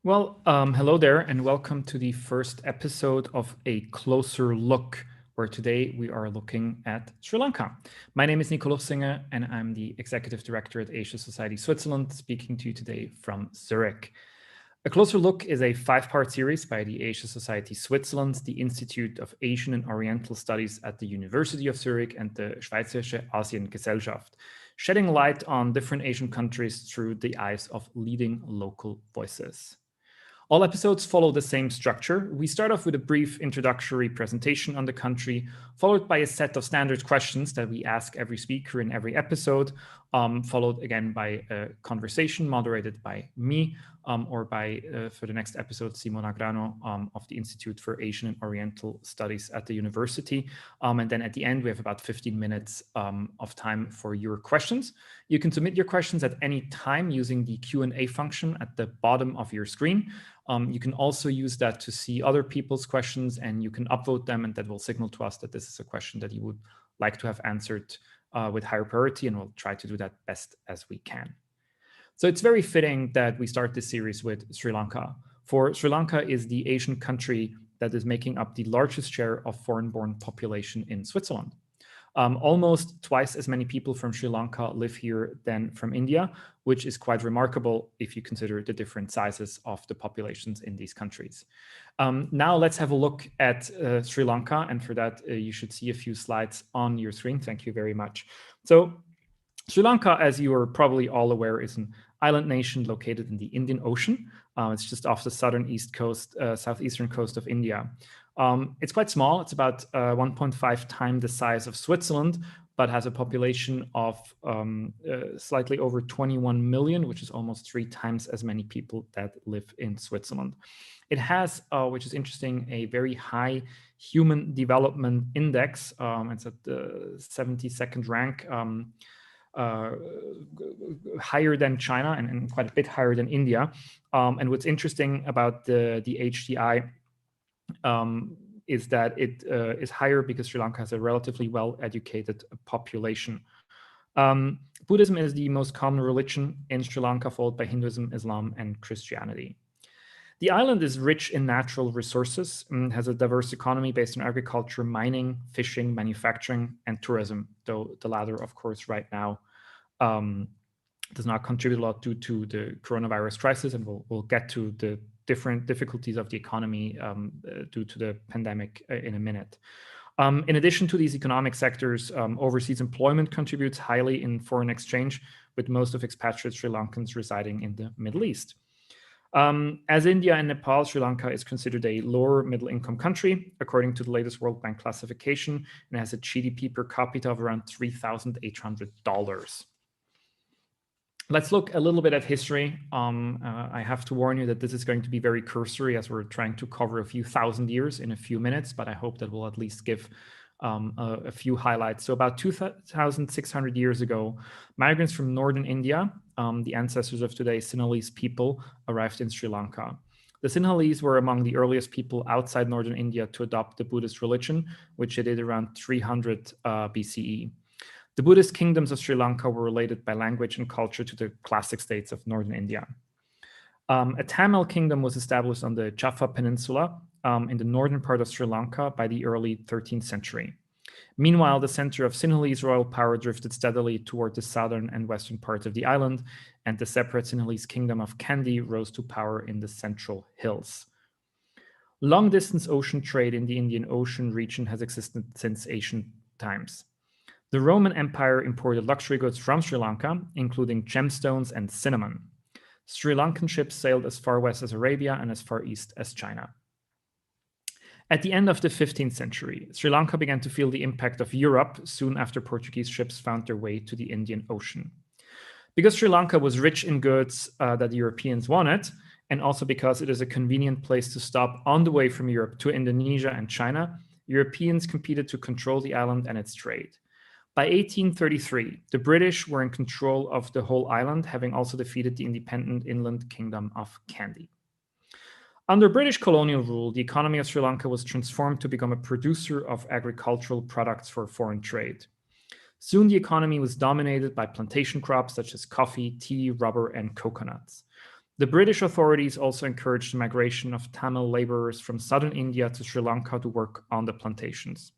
Hello there, and welcome to the first episode of A Closer Look, where today we are looking at Sri Lanka. My name is Nico Lofsinger, and I'm the Executive Director at Asia Society Switzerland, speaking to you today from Zurich. A Closer Look is a five-part series by the Asia Society Switzerland, the Institute of Asian and Oriental Studies at the University of Zurich, and the Schweizerische Asiengesellschaft, shedding light on different Asian countries through the eyes of leading local voices. All episodes follow the same structure. We start off with a brief introductory presentation on the country, followed by a set of standard questions that we ask every speaker in every episode, followed again by a conversation moderated by me or by, for the next episode, Simona Grano of the Institute for Asian and Oriental Studies at the university. And then at the end, we have about 15 minutes of time for your questions. You can submit your questions at any time using the Q&A function at the bottom of your screen. You can also use that to see other people's questions, and you can upvote them, and that will signal to us that this is a question that you would like to have answered with higher priority, and we'll try to do that best as we can. So it's very fitting that we start this series with Sri Lanka. For Sri Lanka is the Asian country that is making up the largest share of foreign-born population in Switzerland. Almost twice as many people from Sri Lanka live here than from India, which is quite remarkable if you consider the different sizes of the populations in these countries. Now let's have a look at Sri Lanka, and for that you should see a few slides on your screen. Thank you very much. So Sri Lanka, as you are probably all aware, is an island nation located in the Indian Ocean. It's just off the southeastern coast of India. It's quite small. It's about 1.5 times the size of Switzerland, but has a population of slightly over 21 million, which is almost 3 times as many people that live in Switzerland. It has, which is interesting, a very high human development index. It's at the 72nd rank, higher than China and quite a bit higher than India. And what's interesting about the HDI is that it is higher because Sri Lanka has a relatively well-educated population. Buddhism is the most common religion in Sri Lanka, followed by Hinduism, Islam, and Christianity. The island is rich in natural resources and has a diverse economy based on agriculture, mining, fishing, manufacturing, and tourism, though the latter, of course, right now does not contribute a lot due to the coronavirus crisis, and we'll get to the different difficulties of the economy due to the pandemic in a minute. In addition to these economic sectors, overseas employment contributes highly in foreign exchange, with most of expatriate Sri Lankans residing in the Middle East. As India and Nepal, Sri Lanka is considered a lower middle income country, according to the latest World Bank classification, and has a GDP per capita of around $3,800. Let's look a little bit at history. I have to warn you that this is going to be very cursory as we're trying to cover a few thousand years in a few minutes, but I hope that we'll at least give a few highlights. So about 2,600 years ago, migrants from northern India, the ancestors of today's Sinhalese people, arrived in Sri Lanka. The Sinhalese were among the earliest people outside northern India to adopt the Buddhist religion, which they did around 300 BCE. The Buddhist kingdoms of Sri Lanka were related by language and culture to the classic states of northern India. A Tamil kingdom was established on the Jaffa Peninsula in the northern part of Sri Lanka by the early 13th century. Meanwhile, the center of Sinhalese royal power drifted steadily toward the southern and western parts of the island, and the separate Sinhalese kingdom of Kandy rose to power in the central hills. Long-distance ocean trade in the Indian Ocean region has existed since ancient times. The Roman Empire imported luxury goods from Sri Lanka, including gemstones and cinnamon. Sri Lankan ships sailed as far west as Arabia and as far east as China. At the end of the 15th century, Sri Lanka began to feel the impact of Europe soon after Portuguese ships found their way to the Indian Ocean. Because Sri Lanka was rich in goods that the Europeans wanted, and also because it is a convenient place to stop on the way from Europe to Indonesia and China, Europeans competed to control the island and its trade. By 1833, the British were in control of the whole island, having also defeated the independent inland kingdom of Kandy. Under British colonial rule, the economy of Sri Lanka was transformed to become a producer of agricultural products for foreign trade. Soon, the economy was dominated by plantation crops such as coffee, tea, rubber, and coconuts. The British authorities also encouraged the migration of Tamil laborers from southern India to Sri Lanka to work on the plantations.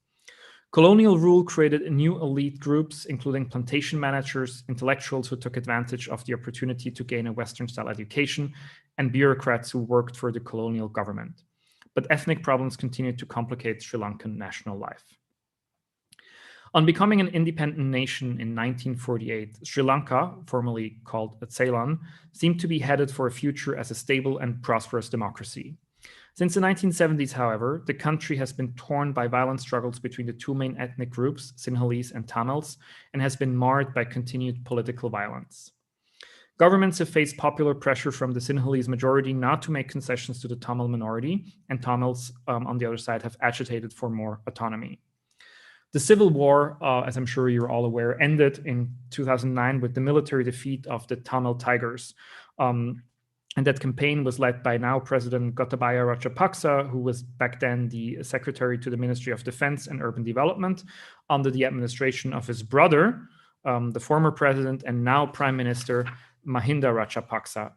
Colonial rule created new elite groups, including plantation managers, intellectuals who took advantage of the opportunity to gain a Western-style education, and bureaucrats who worked for the colonial government. But ethnic problems continued to complicate Sri Lankan national life. On becoming an independent nation in 1948, Sri Lanka, formerly called Ceylon, seemed to be headed for a future as a stable and prosperous democracy. Since the 1970s, however, the country has been torn by violent struggles between the two main ethnic groups, Sinhalese and Tamils, and has been marred by continued political violence. Governments have faced popular pressure from the Sinhalese majority not to make concessions to the Tamil minority, and Tamils, on the other side, have agitated for more autonomy. The civil war, as I'm sure you're all aware, ended in 2009 with the military defeat of the Tamil Tigers. And that campaign was led by now President Gotabaya Rajapaksa, who was back then the secretary to the Ministry of Defense and Urban Development under the administration of his brother, the former president and now Prime Minister Mahinda Rajapaksa.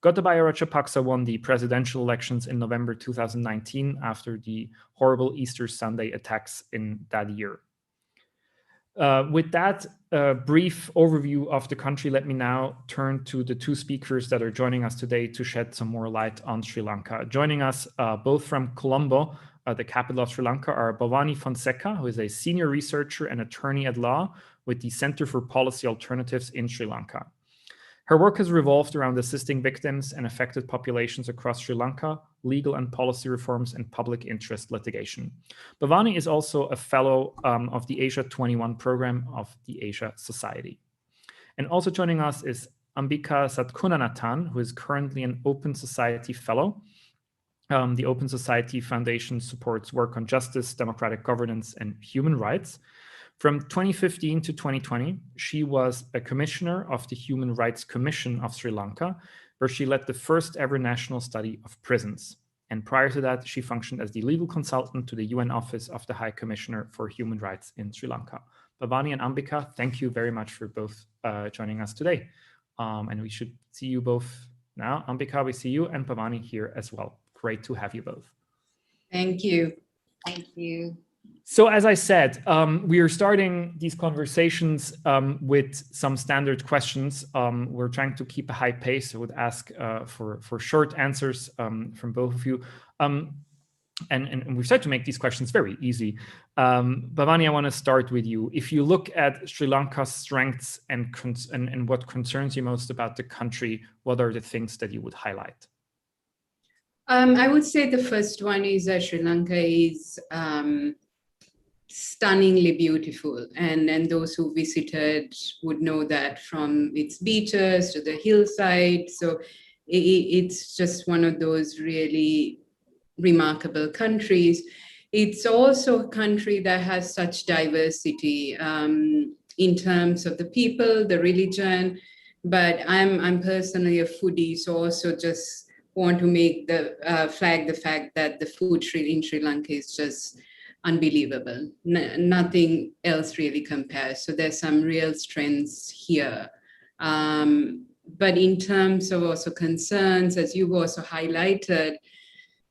Gotabaya Rajapaksa won the presidential elections in November 2019 after the horrible Easter Sunday attacks in that year. With that brief overview of the country, let me now turn to the two speakers that are joining us today to shed some more light on Sri Lanka. Joining us both from Colombo, the capital of Sri Lanka, are Bhavani Fonseka, who is a senior researcher and attorney at law with the Center for Policy Alternatives in Sri Lanka. Her work has revolved around assisting victims and affected populations across Sri Lanka, legal and policy reforms, and public interest litigation. Bhavani is also a fellow of the Asia 21 program of the Asia Society. And also joining us is Ambika Satkunanathan, who is currently an Open Society Fellow. The Open Society Foundation supports work on justice, democratic governance, and human rights. From 2015 to 2020, she was a commissioner of the Human Rights Commission of Sri Lanka, where she led the first ever national study of prisons. And prior to that, she functioned as the legal consultant to the UN Office of the High Commissioner for Human Rights in Sri Lanka. Bhavani and Ambika, thank you very much for both joining us today. And we should see you both now. Ambika, we see you, and Bhavani here as well. Great to have you both. Thank you. Thank you. So as I said, we are starting these conversations with some standard questions. We're trying to keep a high pace. I would ask for short answers from both of you. And we've tried to make these questions very easy. Bhavani, I want to start with you. If you look at Sri Lanka's strengths and what concerns you most about the country, what are the things that you would highlight? I would say the first one is that Sri Lanka is stunningly beautiful, and those who visited would know that, from its beaches to the hillside. So it's just one of those really remarkable countries. It's also a country that has such diversity in terms of the people, the religion, but I'm personally a foodie, so also just want to make the flag the fact that the food in Sri Lanka is just unbelievable. Nothing else really compares. So there's some real strengths here. But in terms of also concerns, as you've also highlighted,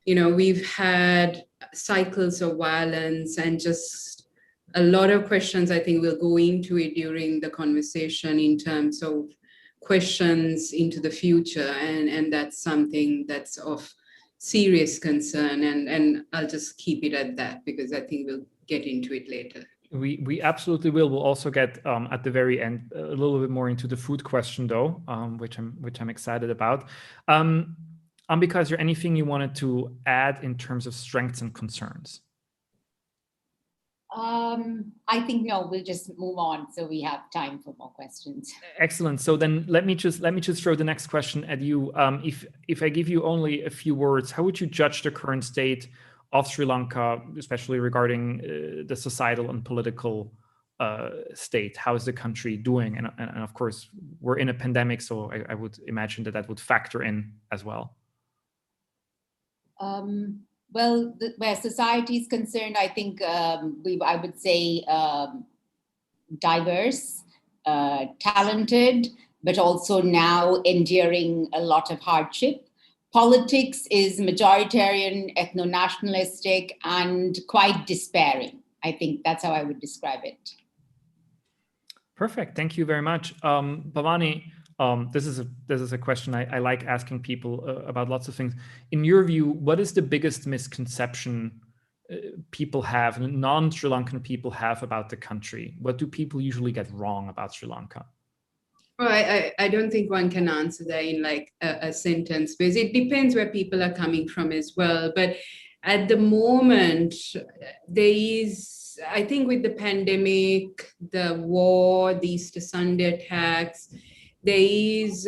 we've had cycles of violence and just a lot of questions. I think we'll go into it during the conversation in terms of questions into the future. And that's something that's of serious concern, and I'll just keep it at that because I think we'll get into it later. We absolutely will. We'll also get at the very end a little bit more into the food question, though, which I'm excited about. Ambika, is there anything you wanted to add in terms of strengths and concerns? I think we'll just move on so we have time for more questions. Excellent. So then let me just throw the next question at you. If I give you only a few words, how would you judge the current state of Sri Lanka, especially regarding the societal and political state? How is the country doing? And of course, we're in a pandemic, so I would imagine that would factor in as well. Well, where society is concerned, I think I would say diverse, talented, but also now enduring a lot of hardship. Politics is majoritarian, ethno-nationalistic, and quite despairing. I think that's how I would describe it. Perfect. Thank you very much. Bhavani, this is a question I like asking people about lots of things. In your view, what is the biggest misconception people have, non-Sri Lankan people have about the country? What do people usually get wrong about Sri Lanka? Well, I don't think one can answer that in like a sentence, because it depends where people are coming from as well. But at the moment, there is, I think with the pandemic, the war, the Easter Sunday attacks, there is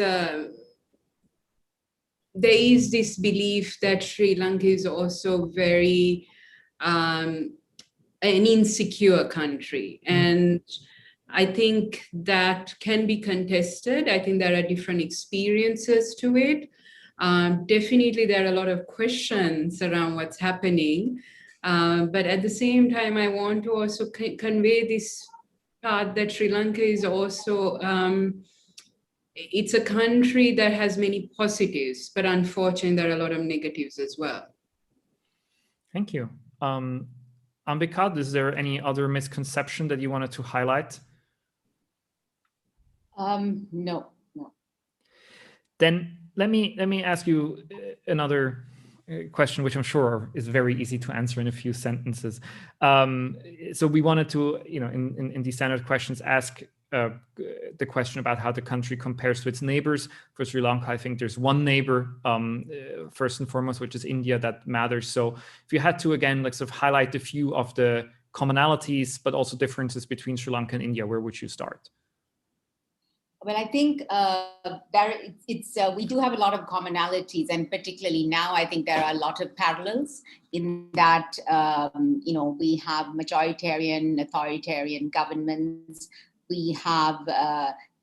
this belief that Sri Lanka is also very an insecure country. And I think that can be contested. I think there are different experiences to it. Definitely, there are a lot of questions around what's happening. But at the same time, I want to also convey this part that Sri Lanka is also, it's a country that has many positives, but unfortunately, there are a lot of negatives as well. Thank you. Ambika, is there any other misconception that you wanted to highlight? No. Then let me ask you another question, which I'm sure is very easy to answer in a few sentences. So we wanted to, in these standard questions, ask the question about how the country compares to its neighbors. For Sri Lanka, I think there's one neighbor, first and foremost, which is India, that matters. So if you had to, again, like sort of highlight a few of the commonalities, but also differences between Sri Lanka and India, where would you start? Well, I think we do have a lot of commonalities, and particularly now, I think there are a lot of parallels in that, we have majoritarian, authoritarian governments, we have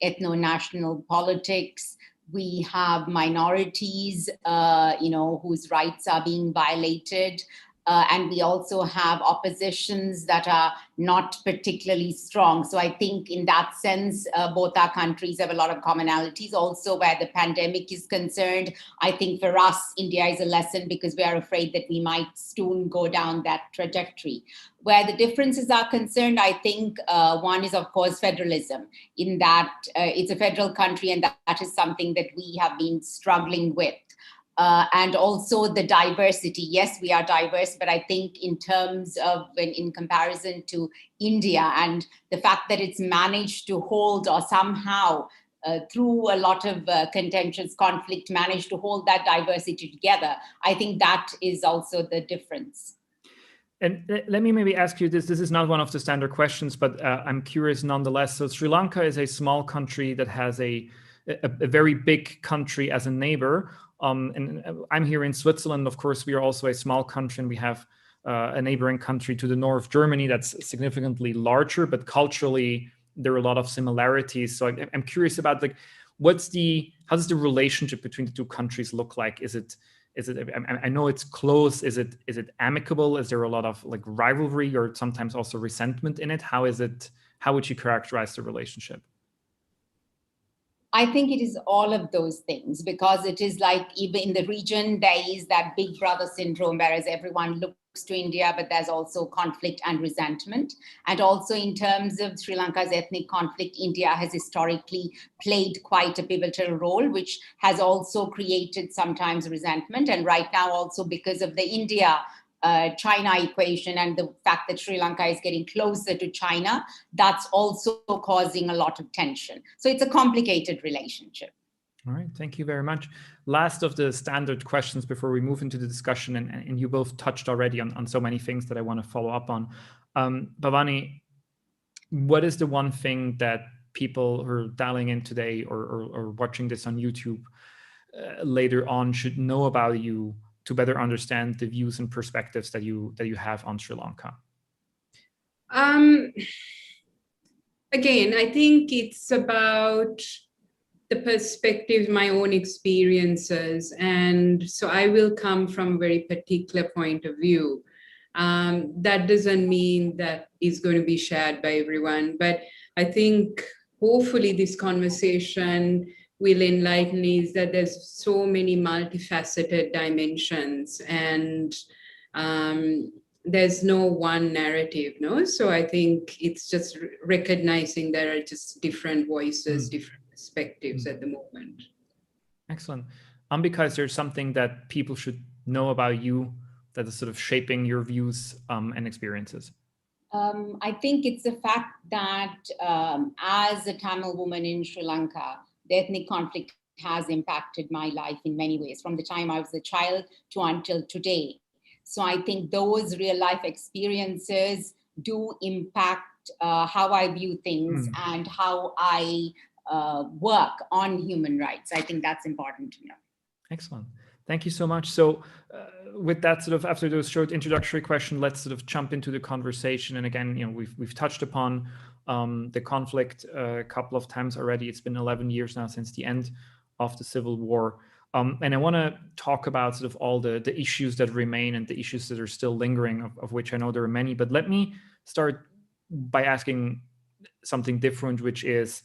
ethno-national politics, we have minorities, whose rights are being violated. And we also have oppositions that are not particularly strong. So I think in that sense, both our countries have a lot of commonalities. Also, where the pandemic is concerned, I think for us, India is a lesson because we are afraid that we might soon go down that trajectory. Where the differences are concerned, I think one is, of course, federalism, in that it's a federal country, and that is something that we have been struggling with. And also the diversity. Yes, we are diverse, but I think in terms of, in comparison to India, and the fact that it's managed to hold, or somehow through a lot of contentious conflict, managed to hold that diversity together, I think that is also the difference. And let me maybe ask you this. This is not one of the standard questions, but I'm curious nonetheless. So Sri Lanka is a small country that has a very big country as a neighbor. And I'm here in Switzerland. Of course, we are also a small country, and we have a neighboring country to the north, Germany, that's significantly larger, but culturally there are a lot of similarities. So I'm curious about, like, how does the relationship between the two countries look like? Is it I know it's close. Is it amicable? Is there a lot of like rivalry or sometimes also resentment in it? How would you characterize the relationship? I think it is all of those things, because it is like, even in the region, there is that big brother syndrome, whereas everyone looks to India, but there's also conflict and resentment. And also in terms of Sri Lanka's ethnic conflict, India has historically played quite a pivotal role, which has also created sometimes resentment. And right now also, because of the China equation and the fact that Sri Lanka is getting closer to China, that's also causing a lot of tension. So it's a complicated relationship. All right, thank you very much. Last of the standard questions before we move into the discussion, and you both touched already on so many things that I want to follow up on. Bhavani, what is the one thing that people who are dialing in today or watching this on YouTube later on should know about you to better understand the views and perspectives that you have on Sri Lanka? Again, I think it's about the perspective, my own experiences. And so I will come from a very particular point of view. That doesn't mean that is going to be shared by everyone, but I think hopefully this conversation will enlighten is that there's so many multifaceted dimensions, and there's no one narrative, no? So I think it's just recognizing there are just different voices, different perspectives at the moment. Excellent. Because there's something that people should know about you that is sort of shaping your views and experiences. I think it's the fact that as a Tamil woman in Sri Lanka, the ethnic conflict has impacted my life in many ways, from the time I was a child to until today. So I think those real life experiences do impact how I view things and how I work on human rights. I think that's important to know. Excellent. Thank you so much. So with that, sort of after those short introductory question, let's sort of jump into the conversation. And again, you know, we've touched upon the conflict a couple of times already. It's been 11 years now since the end of the civil war. And I want to talk about sort of all the issues that remain and the issues that are still lingering, of which I know there are many. But let me start by asking something different, which is,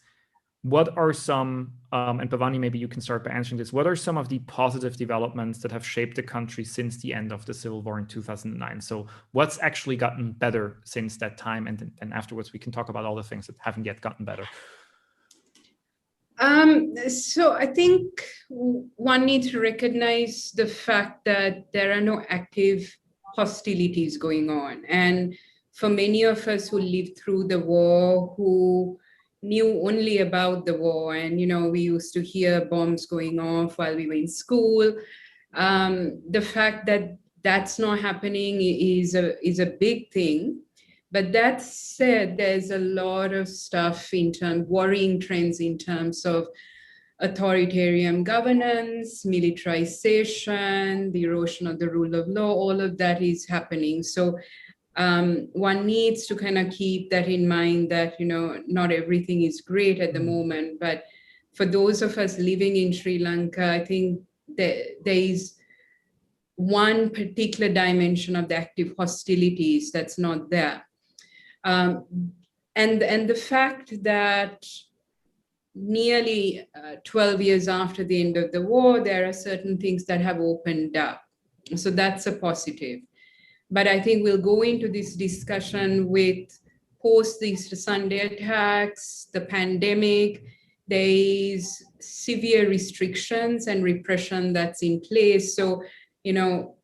what are some, and Bhavani, maybe you can start by answering this, what are some of the positive developments that have shaped the country since the end of the civil war in 2009? So what's actually gotten better since that time? And afterwards, we can talk about all the things that haven't yet gotten better. So I think one needs to recognize the fact that there are no active hostilities going on. And for many of us who lived through the war, who knew only about the war, and, you know, we used to hear bombs going off while we were in school, the fact that that's not happening is a big thing. But that said, there's a lot of stuff worrying trends in terms of authoritarian governance, militarization, the erosion of the rule of law, all of that is happening. So one needs to kind of keep that in mind, that, you know, not everything is great at the moment. But for those of us living in Sri Lanka, I think there is one particular dimension of the active hostilities that's not there. And the fact that nearly 12 years after the end of the war, there are certain things that have opened up. So that's a positive. But I think we'll go into this discussion with post these Sunday attacks, the pandemic, there is severe restrictions and repression that's in place. So, you know,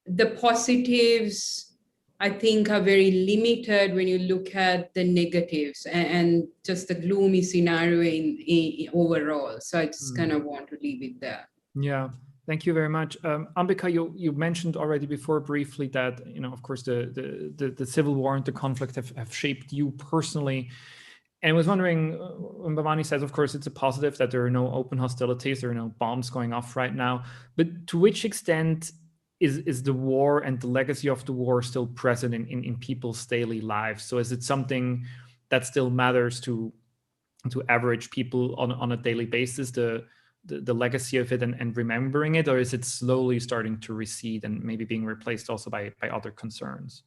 the positives, I think, are very limited when you look at the negatives and just the gloomy scenario in overall. So I just kind of want to leave it there. Yeah, thank you very much. Ambika, you mentioned already before briefly that, you know, of course, the civil war and the conflict have shaped you personally. And I was wondering, when Bhavani says, of course, it's a positive that there are no open hostilities, there are no bombs going off right now, but to which extent is the war and the legacy of the war still present in people's daily lives? So is it something that still matters to average people on a daily basis, the legacy of it and remembering it, or is it slowly starting to recede and maybe being replaced also by other concerns?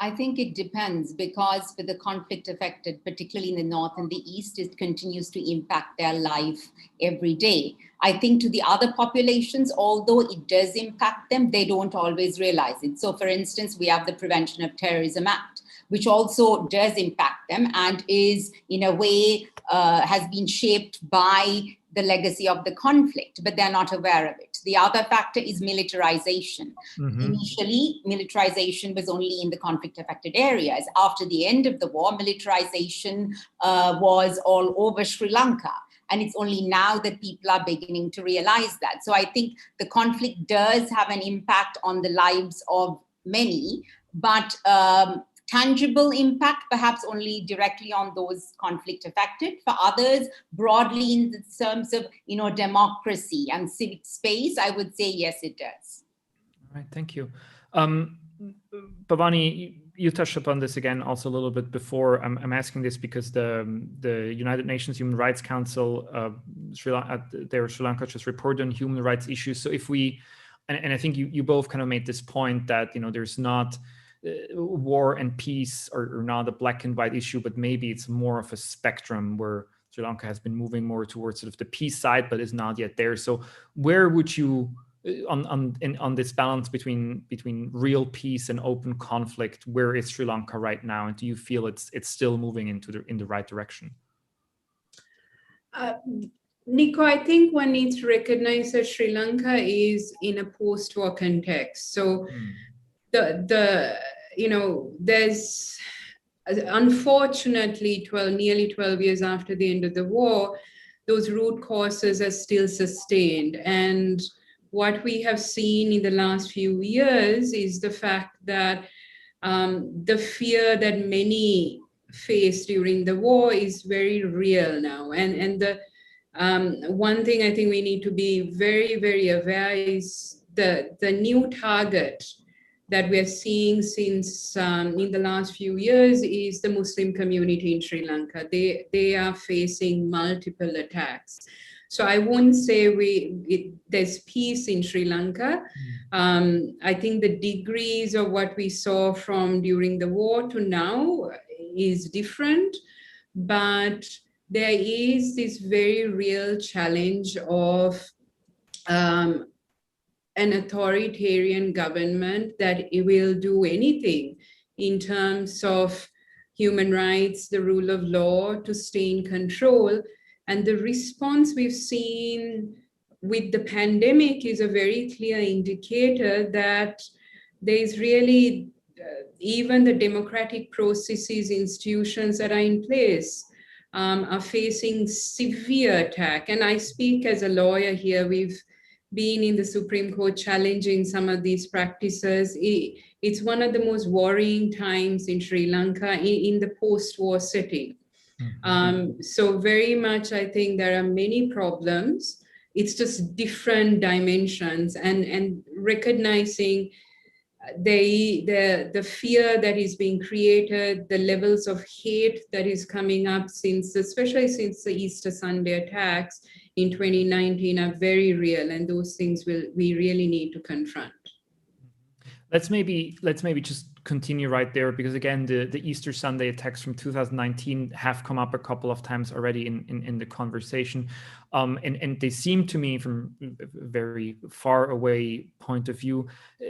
I think it depends, because for the conflict affected, particularly in the north and the east, it continues to impact their life every day. I think to the other populations, although it does impact them, they don't always realize it. So for instance, we have the Prevention of Terrorism Act, which also does impact them and is in a way has been shaped by the legacy of the conflict, but they're not aware of it. The other factor is militarization. Initially, militarization was only in the conflict-affected areas. After the end of the war, militarization was all over Sri Lanka. And it's only now that people are beginning to realize that. So I think the conflict does have an impact on the lives of many, but tangible impact, perhaps only directly on those conflict affected. For others, broadly in the terms of, you know, democracy and civic space, I would say yes, it does. All right, thank you. Bhavani, you touched upon this again also a little bit before. I'm asking this because the United Nations Human Rights Council, Sri Lanka just reported on human rights issues. So if we, and I think you both kind of made this point that, you know, there's not war and peace are not a black and white issue, but maybe it's more of a spectrum where Sri Lanka has been moving more towards sort of the peace side, but is not yet there. So where would you, on this balance between real peace and open conflict, where is Sri Lanka right now, and do you feel it's still moving in the right direction? Nico, I think one needs to recognize that Sri Lanka is in a post-war context. So there's unfortunately nearly 12 years after the end of the war, those root causes are still sustained. And what we have seen in the last few years is the fact that the fear that many faced during the war is very real now. And the one thing I think we need to be very, very aware is the new target that we're seeing since in the last few years is the Muslim community in Sri Lanka. They are facing multiple attacks. So I wouldn't say there's peace in Sri Lanka. I think the degrees of what we saw from during the war to now is different, but there is this very real challenge of an authoritarian government that it will do anything in terms of human rights, the rule of law, to stay in control. And the response we've seen with the pandemic is a very clear indicator that there's really, even the democratic processes, institutions that are in place are facing severe attack. And I speak as a lawyer here. We've been in the Supreme Court challenging some of these practices. It's one of the most worrying times in Sri Lanka in the post-war setting. So very much, I think there are many problems. It's just different dimensions, and recognizing the fear that is being created, the levels of hate that is coming up especially since the Easter Sunday attacks in 2019 are very real, and those things we really need to confront. Let's maybe just continue right there, because again, the Easter Sunday attacks from 2019 have come up a couple of times already in the conversation, and they seem to me, from a very far away point of view,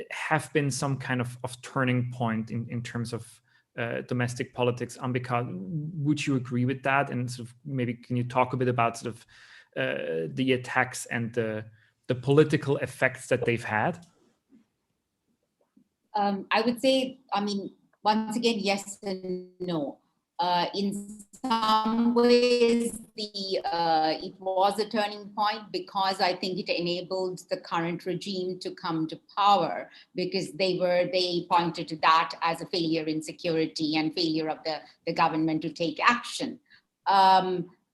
have been some kind of turning point in terms of domestic politics. Ambika, would you agree with that? And sort of maybe can you talk a bit about sort of the attacks and the political effects that they've had? I would say, once again, yes and no. In some ways, it was a turning point because I think it enabled the current regime to come to power, because they pointed to that as a failure in security and failure of the government to take action.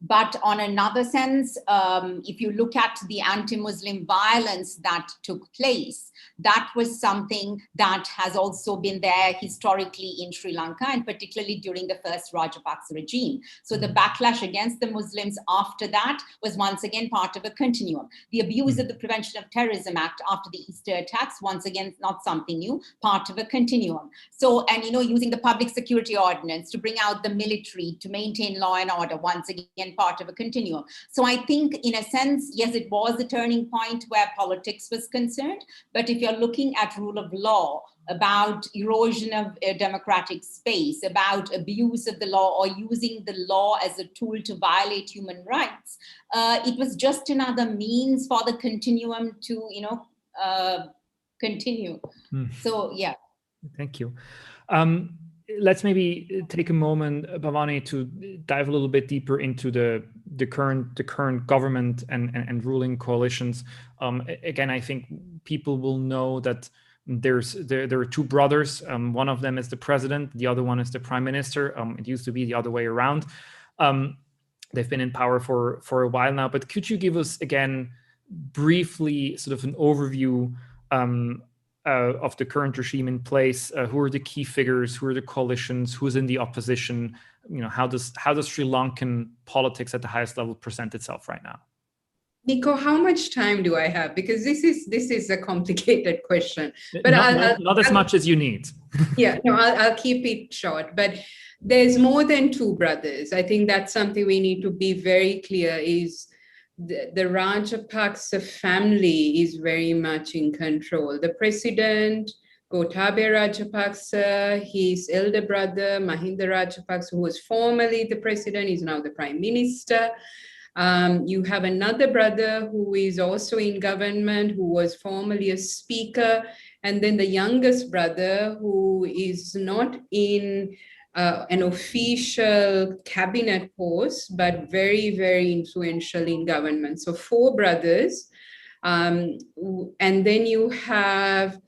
But on another sense, if you look at the anti-Muslim violence that took place, that was something that has also been there historically in Sri Lanka, and particularly during the first Rajapaksa regime. So the backlash against the Muslims after that was once again part of a continuum. The abuse of the Prevention of Terrorism Act after the Easter attacks, once again, not something new, part of a continuum. So, and using the Public Security Ordinance to bring out the military to maintain law and order, once again, part of a continuum. So I think, in a sense, yes, it was a turning point where politics was concerned. But if you're looking at rule of law, about erosion of democratic space, about abuse of the law, or using the law as a tool to violate human rights, it was just another means for the continuum to, continue. So, yeah. Thank you. Let's maybe take a moment, Bhavani, to dive a little bit deeper into the current government and ruling coalitions. Again, I think people will know that there are two brothers. One of them is the president, the other one is the prime minister. It used to be the other way around. They've been in power for a while now, but could you give us again briefly sort of an overview of the current regime in place? Who are the key figures? Who are the coalitions? Who's in the opposition? How does Sri Lankan politics at the highest level present itself right now? Nico, how much time do I have? Because this is a complicated question. But not as much as you need. Yeah, no, I'll keep it short. But there's more than two brothers. I think that's something we need to be very clear is the Rajapaksa family is very much in control. The president, Gotabaya Rajapaksa, his elder brother, Mahinda Rajapaksa, who was formerly the president, is now the prime minister. You have another brother who is also in government, who was formerly a speaker, and then the youngest brother who is not in an official cabinet post, but very, very influential in government. So 4 brothers. And then you have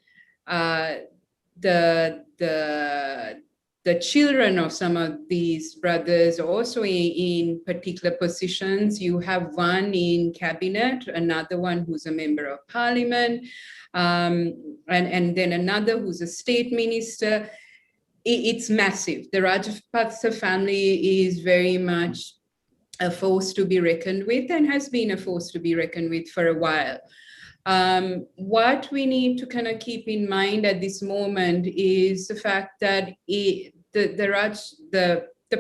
the children of some of these brothers also in particular positions. You have one in cabinet, another one who's a member of parliament, and then another who's a state minister. It's massive. The Rajapaksa family is very much a force to be reckoned with and has been a force to be reckoned with for a while. What we need to kind of keep in mind at this moment is the fact that the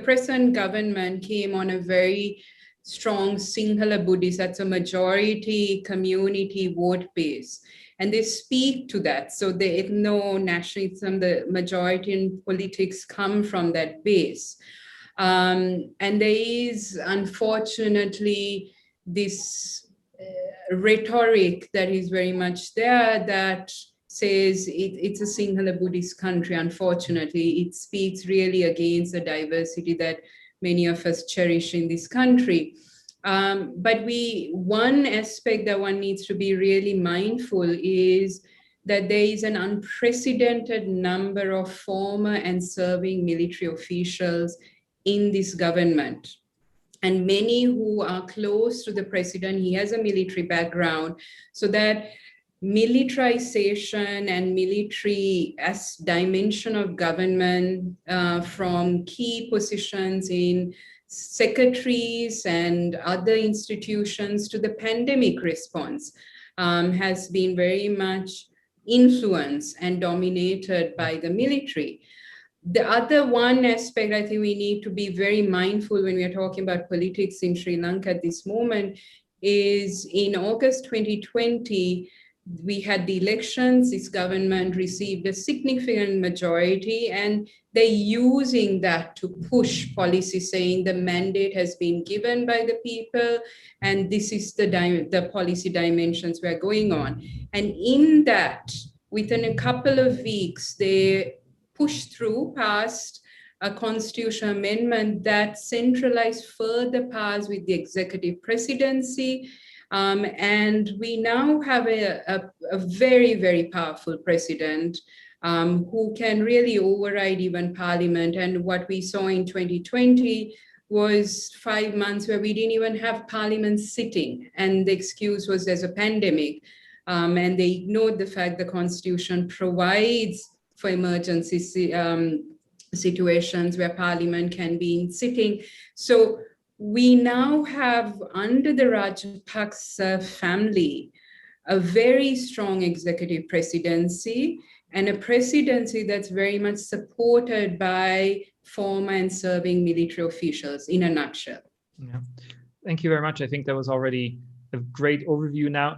present government came on a very strong Sinhala Buddhist, that's a majority community vote base. And they speak to that. So the ethno-nationalism, the majority in politics come from that base. And there is, unfortunately, this rhetoric that is very much there that says it's a Sinhala Buddhist country. Unfortunately, it speaks really against the diversity that many of us cherish in this country. But one aspect that one needs to be really mindful is that there is an unprecedented number of former and serving military officials in this government. And many who are close to the president, he has a military background, so that militarization and military as dimension of government from key positions in secretaries and other institutions to the pandemic response has been very much influenced and dominated by the military. The other one aspect I think we need to be very mindful when we are talking about politics in Sri Lanka at this moment is in August 2020, we had the elections, this government received a significant majority, and they're using that to push policy saying the mandate has been given by the people, and this is the policy dimensions we're going on. And in that, within a couple of weeks, they pushed passed a constitutional amendment that centralized further powers with the executive presidency. And we now have a very, very powerful president who can really override even parliament. And what we saw in 2020 was 5 months where we didn't even have parliament sitting. And the excuse was there's a pandemic. And they ignored the fact the constitution provides for emergency situations where parliament can be in sitting. So we now have, under the Rajapaksa family, a very strong executive presidency and a presidency that's very much supported by former and serving military officials, in a nutshell. Yeah, thank you very much. I think that was already a great overview. Now,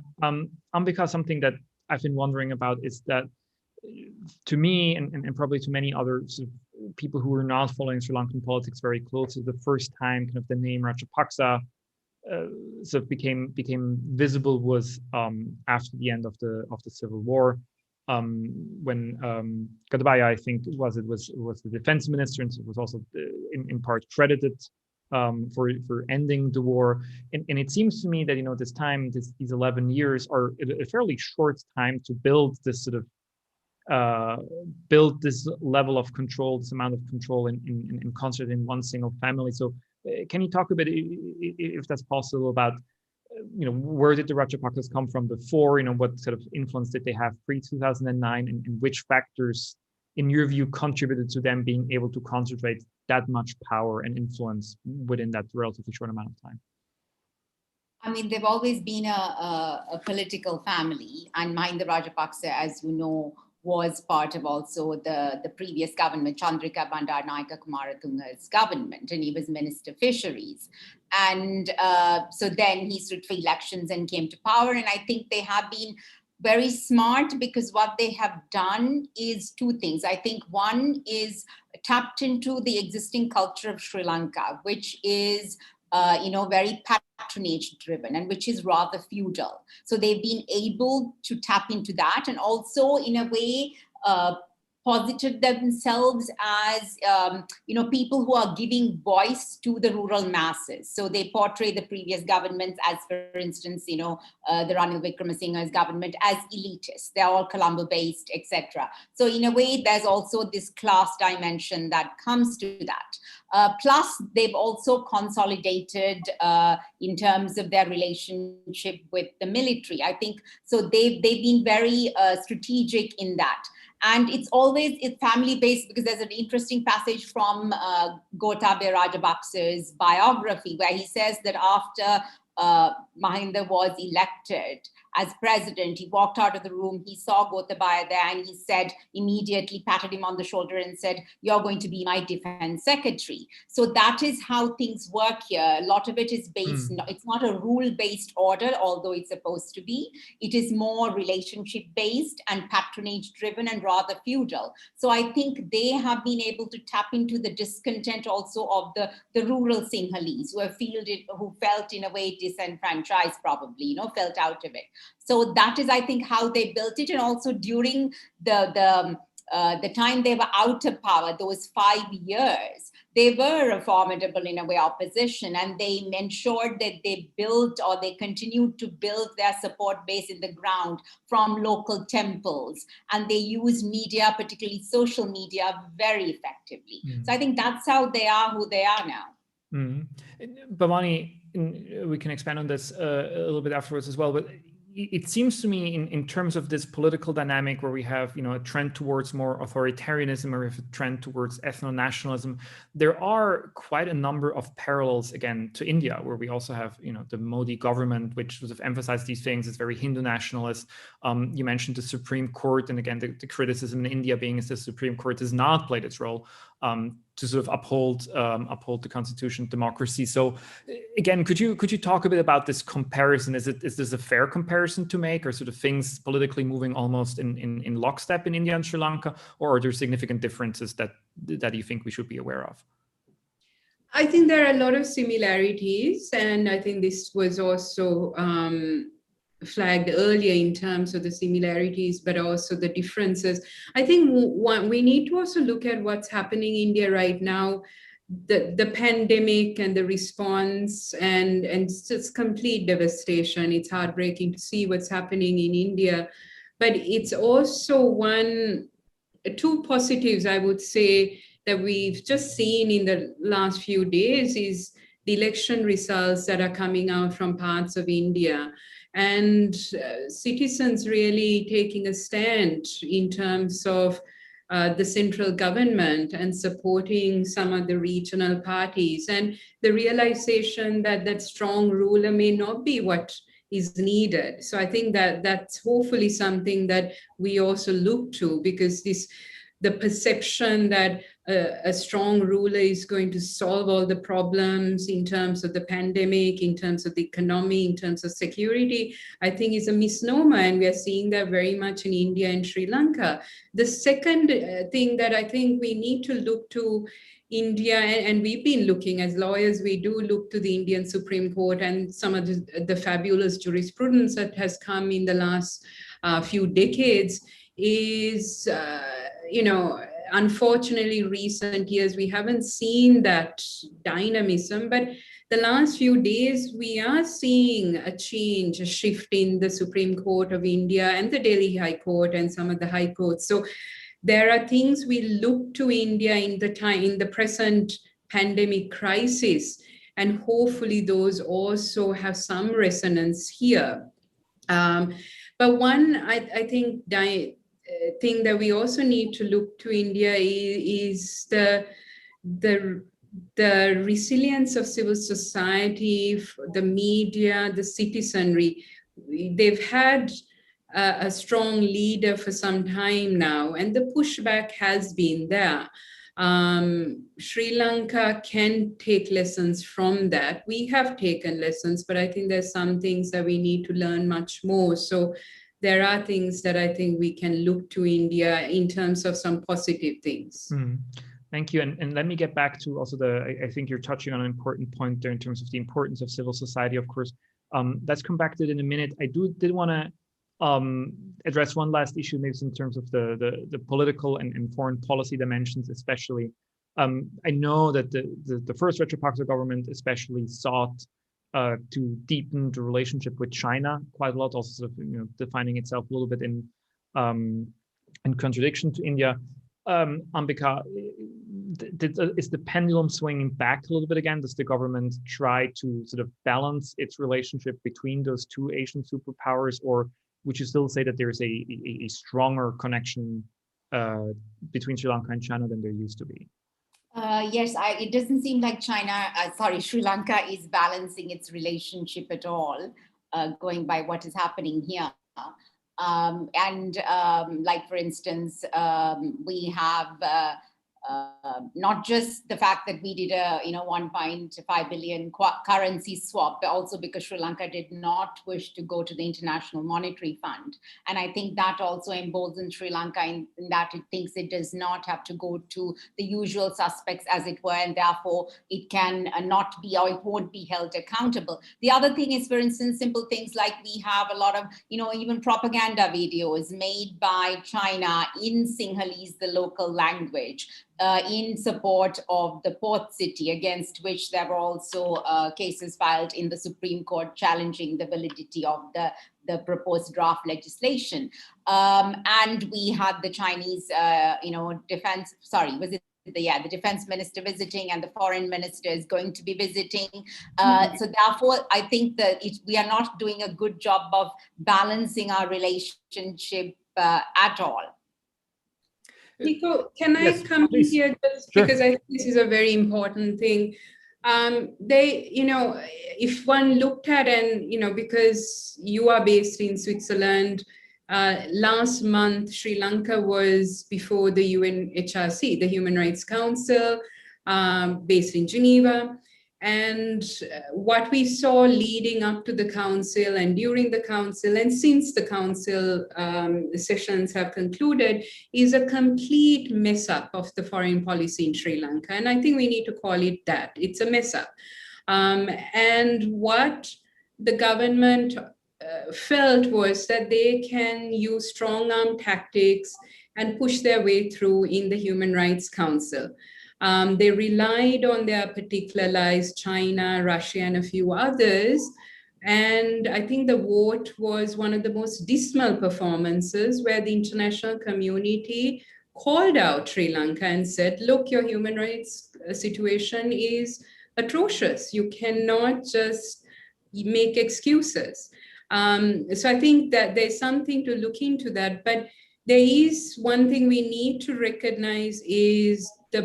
Ambika, something that I've been wondering about is that, to me, and probably to many other people who are not following Sri Lankan politics very closely, the first time kind of the name Rajapaksa sort of became visible was after the end of the Civil War, when Gotabaya, I think was the defense minister, and was also in part credited for ending the war. And it seems to me that this time, these 11 years are a fairly short time to build this sort of build this level of control, this amount of control in concert in one single family. So can you talk a bit, if that's possible, about where did the Rajapaksas come from before? What sort of influence did they have pre-2009, and which factors, in your view, contributed to them being able to concentrate that much power and influence within that relatively short amount of time? I mean, they've always been a political family, and Mahinda Rajapaksa, as you know, was part of also the previous government, Chandrika Bandaranaike Kumaratunga's government, and he was Minister of Fisheries. And so then he stood for elections and came to power. And I think they have been very smart, because what they have done is two things. I think one is tapped into the existing culture of Sri Lanka, which is very patronage driven, and which is rather feudal. So they've been able to tap into that, and also in a way posited themselves as people who are giving voice to the rural masses. So they portray the previous governments as, for instance, the Ranil Wickremesinghe's government as elitist. They're all Colombo based, etc. So in a way, there's also this class dimension that comes to that. Plus, they've also consolidated in terms of their relationship with the military. I think so. They've been very strategic in that. And it's family-based, because there's an interesting passage from Gotabaya Rajapaksa's biography, where he says that after Mahinda was elected as president, he walked out of the room, he saw Gotabaya there, and he said, immediately patted him on the shoulder and said, "You're going to be my defense secretary." So that is how things work here. A lot of it is based, it's not a rule-based order, although it's supposed to be. It is more relationship-based and patronage-driven and rather feudal. So I think they have been able to tap into the discontent also of the rural Sinhalese, who felt in a way disenfranchised, probably, felt out of it. So that is, I think, how they built it. And also during the time they were out of power, those 5 years, they were a formidable, in a way, opposition. And they ensured that they built, or they continued to build, their support base in the ground from local temples. And they used media, particularly social media, very effectively. So I think that's how they are who they are now. Bhavani, we can expand on this a little bit afterwards as well, but it seems to me in terms of this political dynamic where we have a trend towards more authoritarianism, or we have a trend towards ethno-nationalism, there are quite a number of parallels again to India, where we also have the Modi government, which sort of emphasized these things. It's very Hindu nationalist. You mentioned the Supreme Court, and again the criticism in India being is the Supreme Court has not played its role to sort of uphold the constitution, democracy. So again, could you talk a bit about this comparison? Is this a fair comparison to make, or sort of things politically moving almost in lockstep in India and Sri Lanka, or are there significant differences that you think we should be aware of? I think there are a lot of similarities, and I think this was also flagged earlier in terms of the similarities, but also the differences. I think we need to also look at what's happening in India right now, the pandemic and the response, and it's complete devastation. It's heartbreaking to see what's happening in India, but it's also two positives, I would say, that we've just seen in the last few days is the election results that are coming out from parts of India, and citizens really taking a stand in terms of the central government and supporting some of the regional parties, and the realization that strong ruler may not be what is needed. So I think that's hopefully something that we also look to, because the perception that a strong ruler is going to solve all the problems in terms of the pandemic, in terms of the economy, in terms of security, I think is a misnomer. And we are seeing that very much in India and Sri Lanka. The second thing that I think we need to look to India, and we've been looking as lawyers, we do look to the Indian Supreme Court and some of the fabulous jurisprudence that has come in the last few decades is, unfortunately, recent years, we haven't seen that dynamism, but the last few days, we are seeing a change, a shift in the Supreme Court of India and the Delhi High Court and some of the high courts. So there are things we look to India in the present pandemic crisis, and hopefully those also have some resonance here. But one, I think, thing that we also need to look to India is the the resilience of civil society, the media, the citizenry, they've had a strong leader for some time now, and the pushback has been there. Sri Lanka can take lessons from that. We have taken lessons, but I think there's some things that we need to learn much more. So there are things that I think we can look to India in terms of some positive things. Thank you. And let me get back to also I think you're touching on an important point there in terms of the importance of civil society, of course. Let's come back to it in a minute. I did want to address one last issue, maybe in terms of the political and foreign policy dimensions, especially. I know that the first Rajapaksa government especially sought to deepen the relationship with China quite a lot, also sort of, defining itself a little bit in contradiction to India. Ambika, is the pendulum swinging back a little bit again? Does the government try to sort of balance its relationship between those two Asian superpowers, or would you still say that there's a stronger connection between Sri Lanka and China than there used to be? Yes, it doesn't seem like Sri Lanka is balancing its relationship at all, going by what is happening here. Like, for instance, we have not just the fact that we did a 1.5 billion currency swap, but also because Sri Lanka did not wish to go to the International Monetary Fund. And I think that also emboldens Sri Lanka in that it thinks it does not have to go to the usual suspects, as it were, and therefore it can not be, or it won't be held accountable. The other thing is, for instance, simple things like we have a lot of, even propaganda videos made by China in Sinhalese, the local language, in support of the port city, against which there were also cases filed in the Supreme Court challenging the validity of the proposed draft legislation. And we had the Chinese, the defense minister visiting, and the foreign minister is going to be visiting. So therefore, I think that we are not doing a good job of balancing our relationship at all. Nico, can I come in here just because I think this is a very important thing. If one looked at, and because you are based in Switzerland, last month Sri Lanka was before the UNHRC, the Human Rights Council, based in Geneva. And what we saw leading up to the council and during the council and since the council sessions have concluded is a complete mess up of the foreign policy in Sri Lanka. And I think we need to call it that. It's a mess up. And what the government felt was that they can use strong arm tactics and push their way through in the Human Rights Council. They relied on their particularized China, Russia, and a few others. And I think the vote was one of the most dismal performances where the international community called out Sri Lanka and said, look, your human rights situation is atrocious. You cannot just make excuses. So I think that there's something to look into that. But there is one thing we need to recognize is the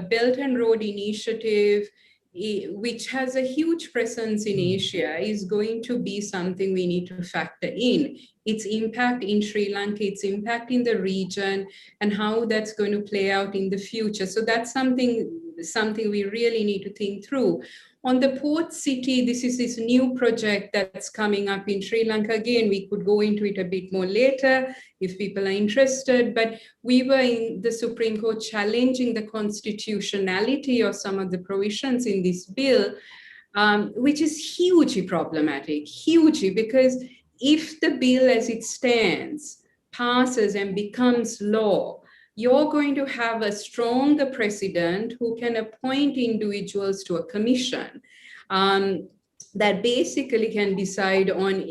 Belt and Road Initiative, which has a huge presence in Asia, is going to be something we need to factor in. Its impact in Sri Lanka, its impact in the region, and how that's going to play out in the future. So that's something we really need to think through. On the port city, this is this new project that's coming up in Sri Lanka. Again, we could go into it a bit more later if people are interested, but we were in the Supreme Court challenging the constitutionality of some of the provisions in this bill, which is hugely problematic, because if the bill as it stands passes and becomes law, you're going to have a stronger president who can appoint individuals to a commission that basically can decide on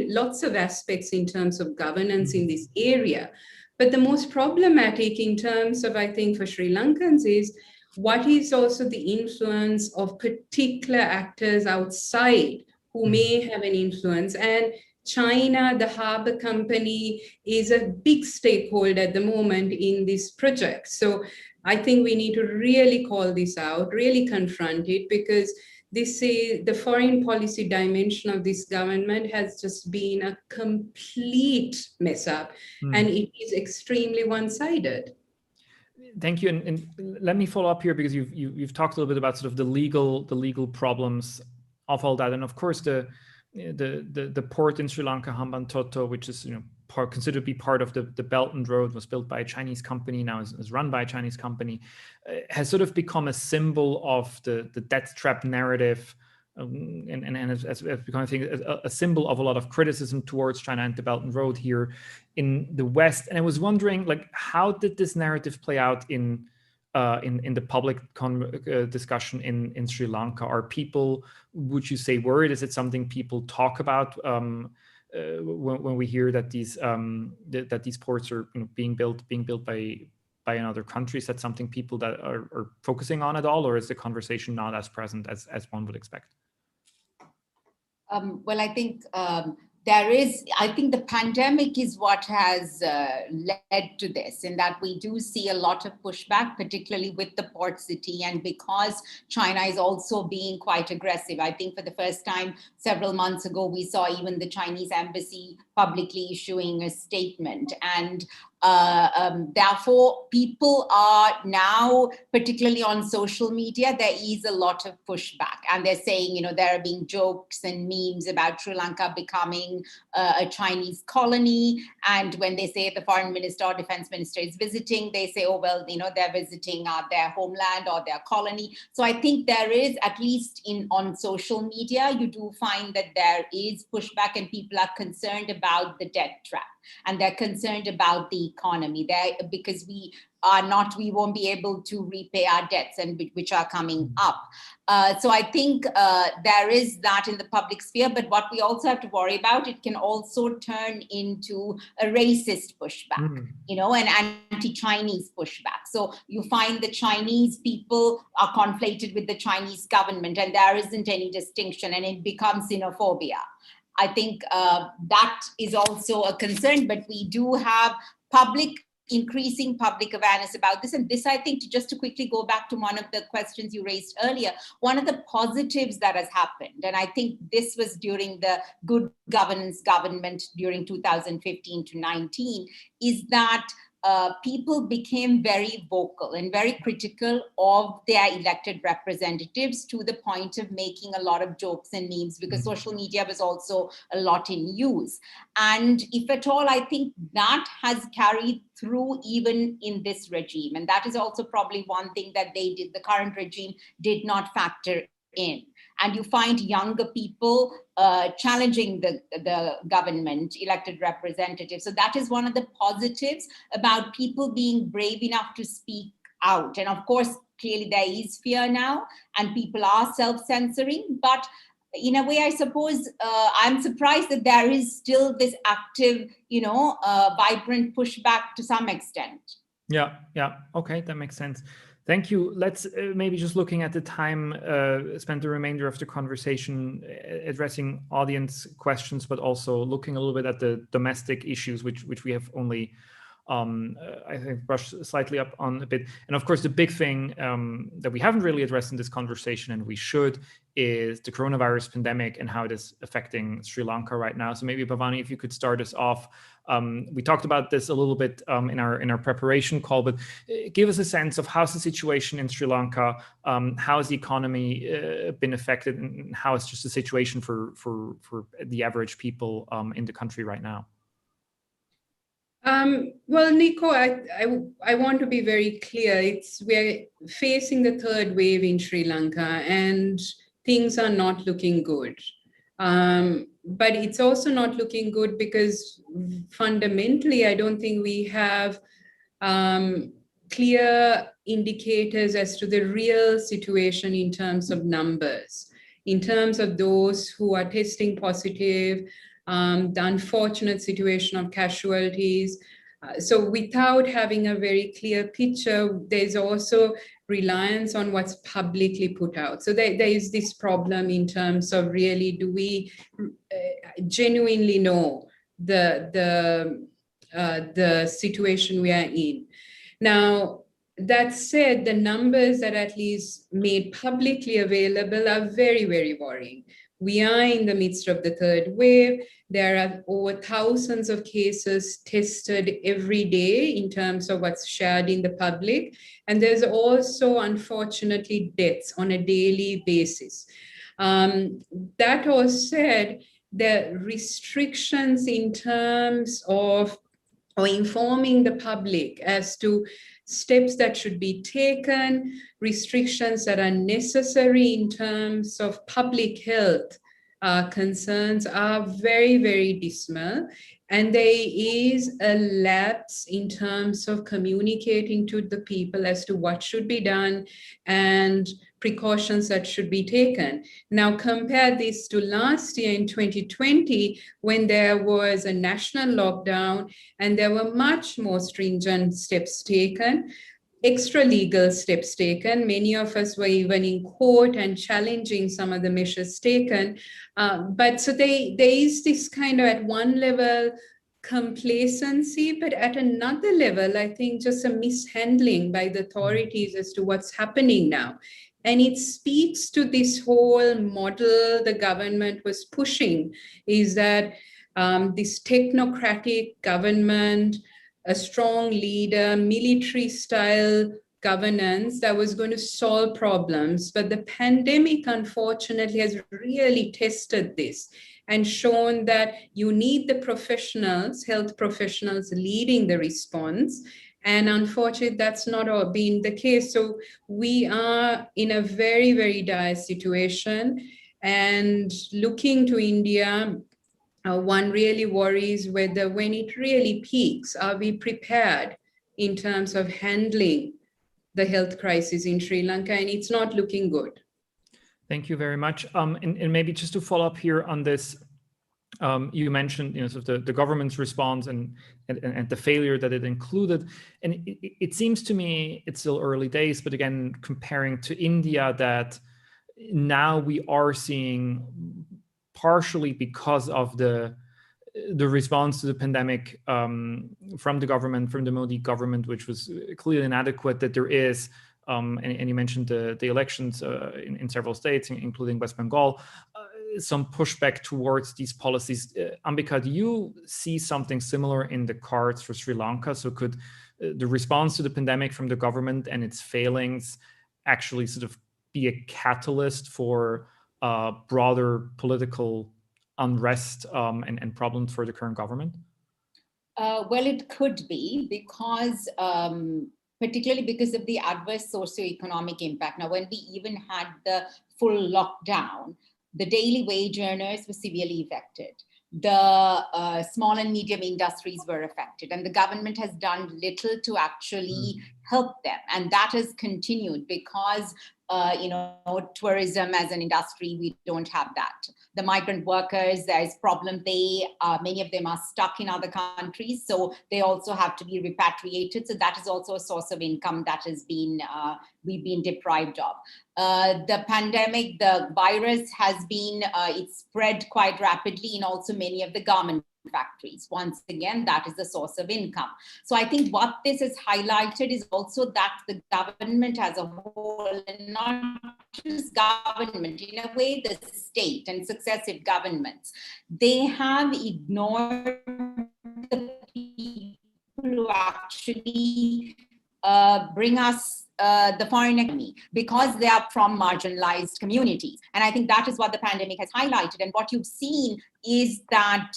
lots of aspects in terms of governance in this area. But the most problematic in terms of, I think, for Sri Lankans is what is also the influence of particular actors outside who may have an influence. And China, the harbor company, is a big stakeholder at the moment in this project. So I think we need to really call this out, really confront it, because the foreign policy dimension of this government has just been a complete mess up, and it is extremely one-sided. Thank you, and let me follow up here, because you've talked a little bit about sort of the legal problems of all that, and of course the port in Sri Lanka, Hambantota, which is considered to be part of the Belt and Road, was built by a Chinese company, now is run by a Chinese company, has sort of become a symbol of the debt trap narrative, and has become, I think, a symbol of a lot of criticism towards China and the Belt and Road here in the West. And I was wondering, like, how did this narrative play out in the public discussion in Sri Lanka? Are people, would you say, worried? Is it something people talk about when we hear that these ports are being built by another country? Is that something people that are focusing on at all, or is the conversation not as present as one would expect? Well, I think I think the pandemic is what has led to this, in that we do see a lot of pushback, particularly with the port city, and because China is also being quite aggressive. I think for the first time several months ago, we saw even the Chinese embassy publicly issuing a statement, and therefore, people are now, particularly on social media, there is a lot of pushback, and they're saying, there are being jokes and memes about Sri Lanka becoming a Chinese colony. And when they say the foreign minister or defense minister is visiting, they say, oh, well, they're visiting their homeland or their colony. So I think there is, at least on social media, you do find that there is pushback, and people are concerned about the debt trap. And they're concerned about the economy there, because we won't be able to repay our debts, and which are coming up. So I think there is that in the public sphere, but what we also have to worry about, it can also turn into a racist pushback, an anti-Chinese pushback. So you find the Chinese people are conflated with the Chinese government, and there isn't any distinction, and it becomes xenophobia. I think that is also a concern, but we do have increasing public awareness about this. And this, I think, just to quickly go back to one of the questions you raised earlier, one of the positives that has happened, and I think this was during the good governance government during 2015 to 19, is that people became very vocal and very critical of their elected representatives, to the point of making a lot of jokes and memes, because social media was also a lot in use. And if at all, I think that has carried through even in this regime. And that is also probably one thing that the current regime did not factor in. And you find younger people challenging the government elected representatives. So that is one of the positives about people being brave enough to speak out. And of course, clearly there is fear now, and people are self-censoring. But in a way, I suppose I'm surprised that there is still this active, vibrant pushback to some extent. Yeah. Okay, that makes sense. Thank you. Let's maybe, just looking at the time, spend the remainder of the conversation addressing audience questions, but also looking a little bit at the domestic issues, which we have only, I think, brushed slightly up on a bit. And of course, the big thing that we haven't really addressed in this conversation, and we should, is the coronavirus pandemic and how it is affecting Sri Lanka right now. So maybe, Bhavani, if you could start us off. We talked about this a little bit in our preparation call, but give us a sense of how's the situation in Sri Lanka, how has the economy been affected, and how is just the situation for the average people in the country right now? Well, Nico, I want to be very clear. We're facing the third wave in Sri Lanka, and things are not looking good. But it's also not looking good because fundamentally, I don't think we have clear indicators as to the real situation in terms of numbers, in terms of those who are testing positive, the unfortunate situation of casualties. So without having a very clear picture, there's also reliance on what's publicly put out. So there is this problem in terms of, really, do we genuinely know the situation we are in? Now, That said, the numbers that at least made publicly available are very, very worrying. We are in the midst of the third wave. There are over thousands of cases tested every day in terms of what's shared in the public. And there's also, unfortunately, deaths on a daily basis. That all said, the restrictions in terms of or informing the public as to steps that should be taken, restrictions that are necessary in terms of public health concerns are very, very dismal. And there is a lapse in terms of communicating to the people as to what should be done and precautions that should be taken. Now, compare this to last year in 2020, when there was a national lockdown and there were much more stringent steps taken, extra legal steps taken. Many of us were even in court and challenging some of the measures taken. But so there is this kind of, at one level, complacency, but at another level, I think just a mishandling by the authorities as to what's happening now. And it speaks to this whole model the government was pushing, is that this technocratic government, a strong leader, military-style governance that was going to solve problems. But the pandemic, unfortunately, has really tested this and shown that you need the professionals, health professionals, leading the response. And unfortunately, that's not been the case. So we are in a very, very dire situation. And looking to India, one really worries whether when it really peaks, are we prepared in terms of handling the health crisis in Sri Lanka? And it's not looking good. Thank you very much. And maybe just to follow up here on this, you mentioned, sort of the government's response and the failure that it included. And it seems to me it's still early days, but again, comparing to India, that now we are seeing, partially because of the response to the pandemic from the government, from the Modi government, which was clearly inadequate, that there is, and you mentioned the elections in several states, including West Bengal, some pushback towards these policies. Ambika, do you see something similar in the cards for Sri Lanka? So could the response to the pandemic from the government and its failings actually sort of be a catalyst for broader political unrest and problems for the current government? Well, it could be, because particularly because of the adverse socioeconomic impact. Now, when we even had the full lockdown, the daily wage earners were severely affected. The small and medium industries were affected, and the government has done little to actually help them. And that has continued because tourism as an industry, we don't have that. The migrant workers, there's problem. Many of them are stuck in other countries, so they also have to be repatriated. So that is also a source of income that has been we've been deprived of. The pandemic, the virus has been it's spread quite rapidly in also many of the garment factories. Once again, that is the source of income. So I think what this has highlighted is also that the government as a whole, and not just government, in a way the state and successive governments, they have ignored the people who actually bring us the foreign economy, because they are from marginalized communities. And I think that is what the pandemic has highlighted. And what you've seen is that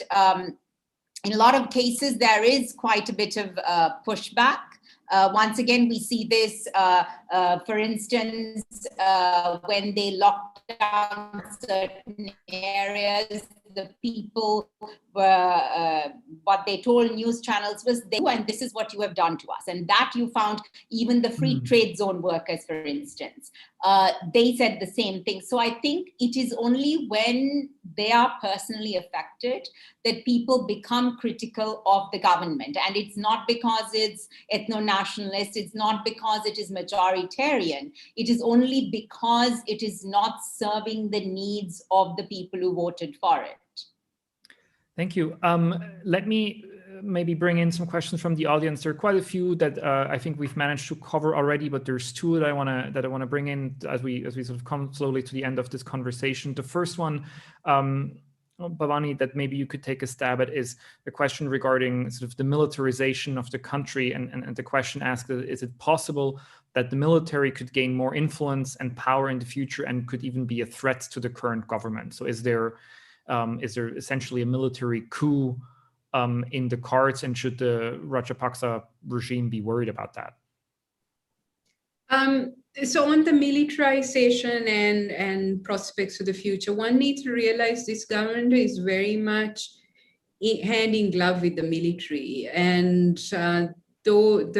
in a lot of cases, there is quite a bit of pushback. Once again, we see this, for instance, when they locked down certain areas, the people were, what they told news channels was, and this is what you have done to us. And that you found even the free trade zone workers, for instance, they said the same thing. So I think it is only when they are personally affected that people become critical of the government. And it's not because it's ethno-nationalist, it's not because it is majoritarian, it is only because it is not serving the needs of the people who voted for it. Thank you. Let me maybe bring in some questions from the audience. There are quite a few that I think we've managed to cover already, but there's two that I want to bring in as we sort of come slowly to the end of this conversation. The first one, Bhavani, that maybe you could take a stab at, is the question regarding sort of the militarization of the country, and the question asked, is it possible that the military could gain more influence and power in the future and could even be a threat to the current government? So is there essentially a military coup in the cards, and should the Rajapaksa regime be worried about that? So on the militarization and prospects for the future, one needs to realize this government is very much hand in glove with the military. And though,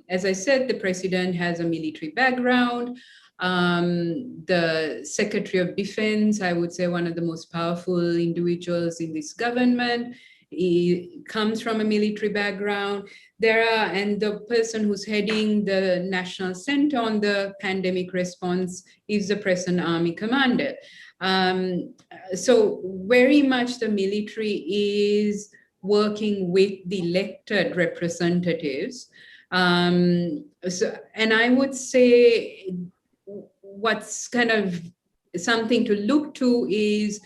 as I said, the president has a military background, the Secretary of Defense, I would say one of the most powerful individuals in this government, he comes from a military background. And the person who's heading the National Center on the pandemic response is the present army commander. So very much the military is working with the elected representatives. And I would say what's kind of something to look to is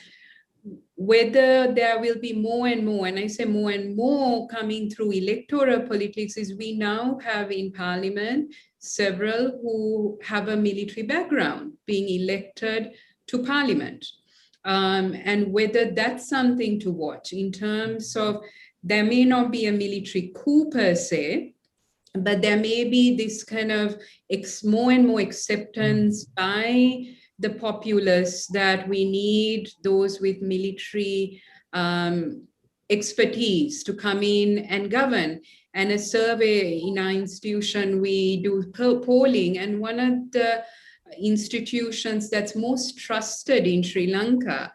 whether there will be more and more, and I say more and more, coming through electoral politics, is we now have in parliament several who have a military background being elected to parliament. And whether that's something to watch in terms of, there may not be a military coup per se, but there may be this kind of more and more acceptance by the populace that we need those with military expertise to come in and govern. And a survey in our institution, we do polling, and one of the institutions that's most trusted in Sri Lanka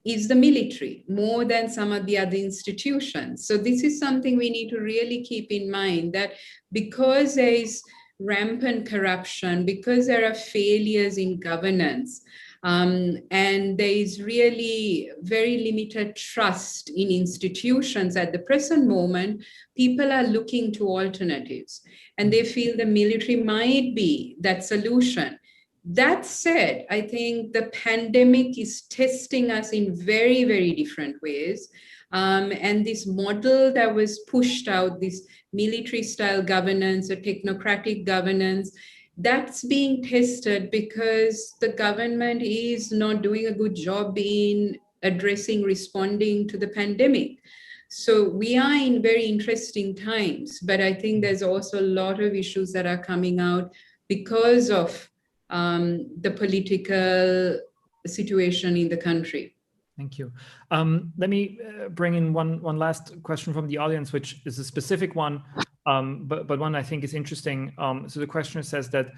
is the military, more than some of the other institutions. So this is something we need to really keep in mind, that because there is rampant corruption, because there are failures in governance, and there is really very limited trust in institutions at the present moment, people are looking to alternatives, and they feel the military might be that solution. That said, I think the pandemic is testing us in very, very different ways. And this model that was pushed out, this military style governance or technocratic governance, that's being tested because the government is not doing a good job in responding to the pandemic. So we are in very interesting times, but I think there's also a lot of issues that are coming out because of the political situation in the country. Thank you. Let me bring in one last question from the audience, which is a specific one, but one I think is interesting. So the questioner says that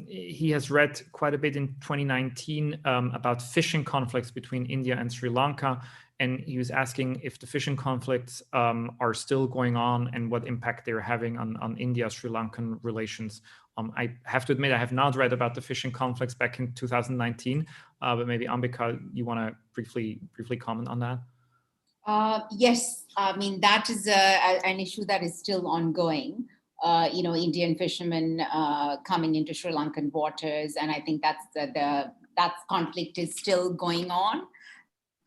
he has read quite a bit in 2019 about fishing conflicts between India and Sri Lanka, and he was asking if the fishing conflicts are still going on and what impact they're having on India-Sri Lankan relations. I have to admit, I have not read about the fishing conflicts back in 2019, but maybe Ambika, you want to briefly comment on that? Yes, I mean, that is an issue that is still ongoing. Indian fishermen coming into Sri Lankan waters, and I think that conflict is still going on.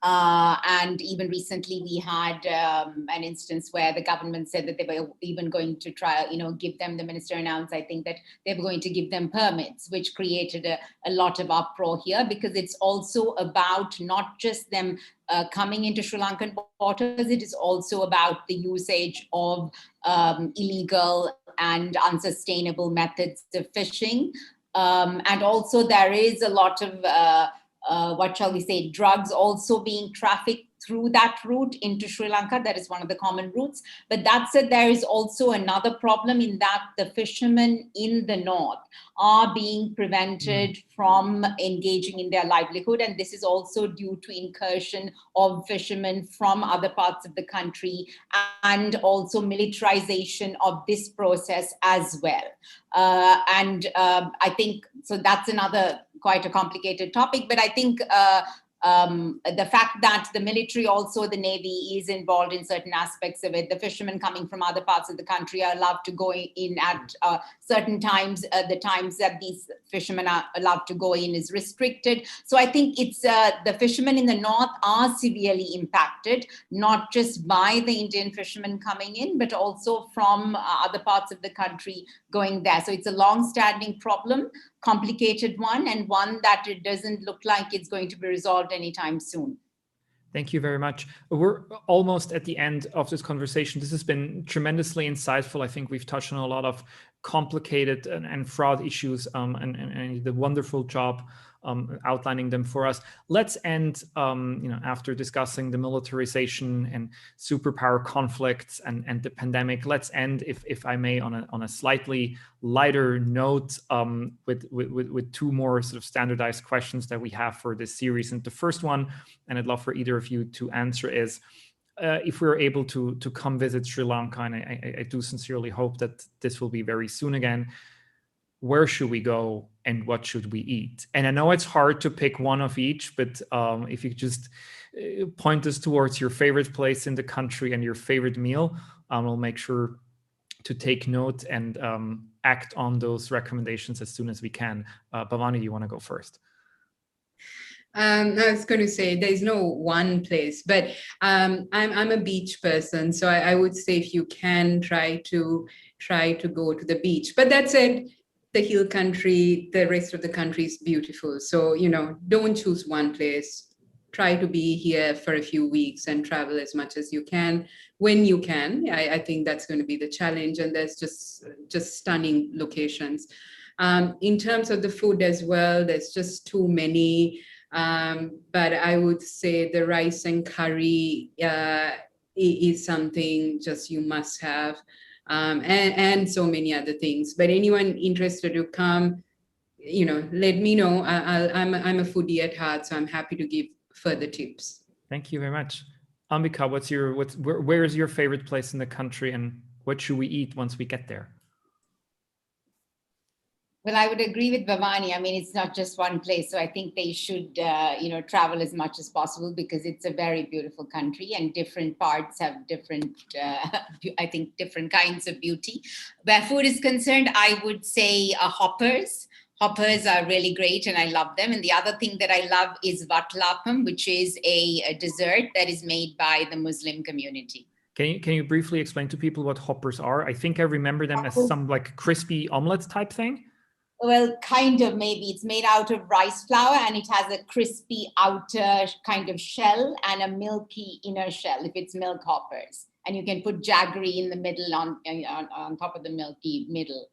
And even recently we had an instance where the government said that they were even going to try, give them, the minister announced, I think, that they were going to give them permits, which created a lot of uproar here, because it's also about not just them coming into Sri Lankan waters, it is also about the usage of illegal and unsustainable methods of fishing. And also there is a lot of what shall we say, drugs also being trafficked through that route into Sri Lanka. That is one of the common routes. But that said, there is also another problem in that the fishermen in the north are being prevented from engaging in their livelihood. And this is also due to incursion of fishermen from other parts of the country, and also militarization of this process as well. I think, so that's another quite a complicated topic, but I think The fact that the military, also the Navy, is involved in certain aspects of it. The fishermen coming from other parts of the country are allowed to go in at certain times. The times that these fishermen are allowed to go in is restricted. So I think it's the fishermen in the north are severely impacted, not just by the Indian fishermen coming in, but also from other parts of the country going there. So it's a long-standing problem, complicated one, and one that it doesn't look like it's going to be resolved anytime soon. Thank you very much. We're almost at the end of this conversation. This has been tremendously insightful. I think we've touched on a lot of complicated and fraud issues, and the wonderful job outlining them for us. Let's end, after discussing the militarization and superpower conflicts and the pandemic. Let's end, if I may, on a slightly lighter note, with two more sort of standardized questions that we have for this series. And the first one, and I'd love for either of you to answer, is if we're able to come visit Sri Lanka, and I do sincerely hope that this will be very soon again, where should we go and what should we eat? And I know it's hard to pick one of each, but if you could just point us towards your favorite place in the country and your favorite meal, we'll make sure to take note and act on those recommendations as soon as we can. Bhavani, do you want to go first? I was going to say there's no one place, but I'm a beach person, so I would say if you can try to go to the beach. But that said, the hill country, the rest of the country is beautiful. So don't choose one place. Try to be here for a few weeks and travel as much as you can when you can. I think that's going to be the challenge, and there's just stunning locations. In terms of the food as well, there's just too many. But I would say the rice and curry is something just you must have, and so many other things. But anyone interested to come, let me know. I'm a foodie at heart, so I'm happy to give further tips. Thank you very much. Ambika, where is your favorite place in the country, and what should we eat once we get there? Well, I would agree with Bhavani. I mean, it's not just one place. So I think they should, travel as much as possible, because it's a very beautiful country and different parts have different kinds of beauty. Where food is concerned, I would say hoppers. Hoppers are really great and I love them. And the other thing that I love is vatlapam, which is a dessert that is made by the Muslim community. Can you briefly explain to people what hoppers are? I think I remember them as some like crispy omelet type thing. Well, kind of, maybe. It's made out of rice flour and it has a crispy outer kind of shell and a milky inner shell if it's milk hoppers. And you can put jaggery in the middle on top of the milky middle.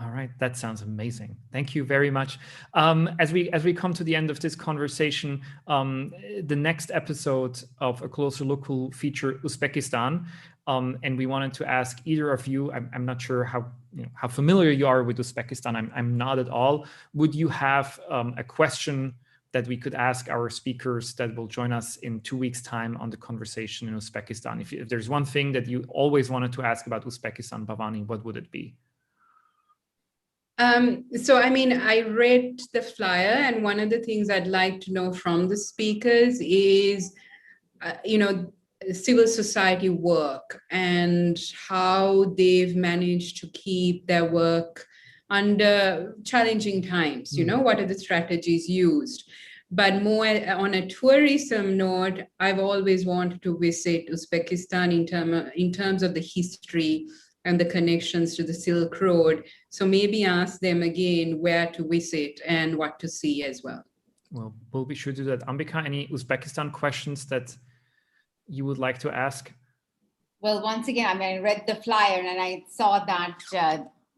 All right, that sounds amazing. Thank you very much. As we come to the end of this conversation, the next episode of A Closer Look will feature Uzbekistan. And we wanted to ask either of you, I'm not sure how familiar you are with Uzbekistan. I'm not at all. Would you have a question that we could ask our speakers that will join us in 2 weeks' time on the conversation in Uzbekistan? If there's one thing that you always wanted to ask about Uzbekistan, Bhavani, what would it be? I read the flyer, and one of the things I'd like to know from the speakers is, civil society work and how they've managed to keep their work under challenging times. What are the strategies used? But more on a tourism note, I've always wanted to visit Uzbekistan in terms of the history and the connections to the Silk Road. So maybe ask them again where to visit and what to see as well. Well, we'll be sure to do that. Ambika, any Uzbekistan questions that you would like to ask? Well, once again, I read the flyer and I saw that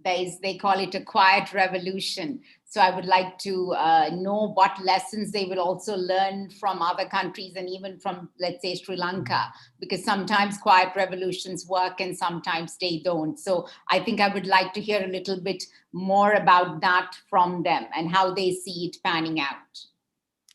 they call it a quiet revolution. So I would like to know what lessons they will also learn from other countries and even from, let's say, Sri Lanka, because sometimes quiet revolutions work and sometimes they don't. So I think I would like to hear a little bit more about that from them and how they see it panning out.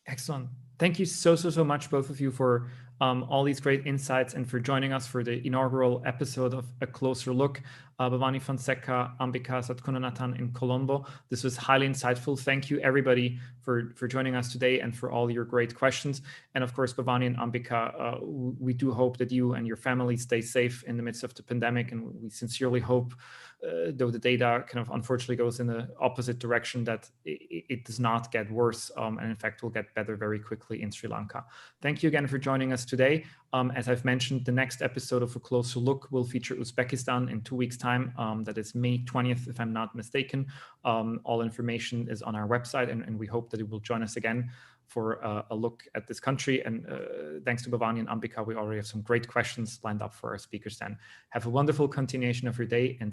Excellent. Thank you so much, both of you, for all these great insights and for joining us for the inaugural episode of A Closer Look. Bhavani Fonseka, Ambika Satkunanathan in Colombo. This was highly insightful. Thank you everybody for joining us today and for all your great questions. And of course, Bhavani and Ambika, we do hope that you and your family stay safe in the midst of the pandemic. And we sincerely hope, though the data kind of unfortunately goes in the opposite direction, that it does not get worse, and in fact will get better very quickly in Sri Lanka. Thank you again for joining us today. As I've mentioned, the next episode of A Closer Look will feature Uzbekistan in 2 weeks' time. That is May 20th, if I'm not mistaken. All information is on our website, and we hope that you will join us again for a look at this country. And thanks to Bhavani and Ambika, we already have some great questions lined up for our speakers then. Have a wonderful continuation of your day, and